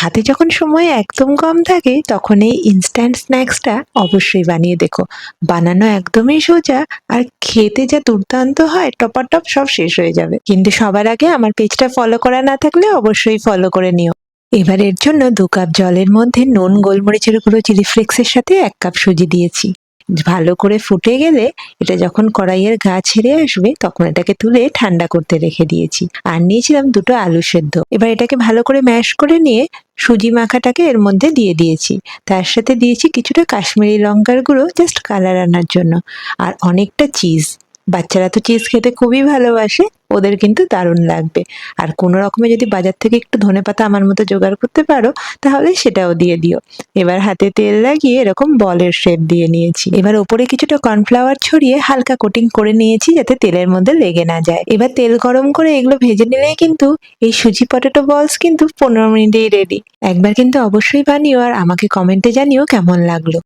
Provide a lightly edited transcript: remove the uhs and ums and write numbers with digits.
হাতে যখন সময় একদম কম থাকে তখন এই ইনস্ট্যান্ট স্ন্যাক্সটা অবশ্যই বানিয়ে দেখো। বানানো একদমই সোজা, আর খেতে যা দুর্দান্ত হয়, টপাটপ সব শেষ হয়ে যাবে। কিন্তু সবার আগে আমার পেজটা ফলো করা না থাকলে অবশ্যই ফলো করে নিও। এবার এর জন্য 2 কাপ জলের মধ্যে নুন, গোলমরিচের গুঁড়ো, চিলি ফ্লেক্সের সাথে 1 কাপ সুজি দিয়েছি। ভালো করে ফুটে গেলে এটা যখন কড়াইয়ের গা ছেড়ে আসবে তখন এটাকে তুলে ঠান্ডা করতে রেখে দিয়েছি। আর নিয়েছিলাম 2টো আলু সেদ্ধ। এবার এটাকে ভালো করে ম্যাশ করে নিয়ে সুজি মাখাটাকে এর মধ্যে দিয়ে দিয়েছি। তার সাথে দিয়েছি কিছুটা কাশ্মীরি লঙ্কার গুঁড়ো, জাস্ট কালার আনার জন্য, আর অনেকটা চিজ। বাচ্চারা তো চিজ খেতে খুবই ভালোবাসে, ওদের কিন্তু দারুণ লাগবে। আর কোনো রকমে যদি বাজার থেকে একটু ধনেপাতা আমার মতো জোগাড় করতে পারো তাহলে সেটাও দিয়ে দিও। এবার হাতে তেল লাগিয়ে এরকম বলের শেপ দিয়ে নিয়েছি। এবার ওপরে কিছুটা কর্নফ্লাওয়ার ছড়িয়ে হালকা কোটিং করে নিয়েছি যাতে তেলের মধ্যে লেগে না যায়। এবার তেল গরম করে এগুলো ভেজে নিলেই কিন্তু এই সুজি পটেটো বলস কিন্তু 15 মিনিটেই রেডি। একবার কিন্তু অবশ্যই বানিও আর আমাকে কমেন্টে জানিও কেমন লাগলো।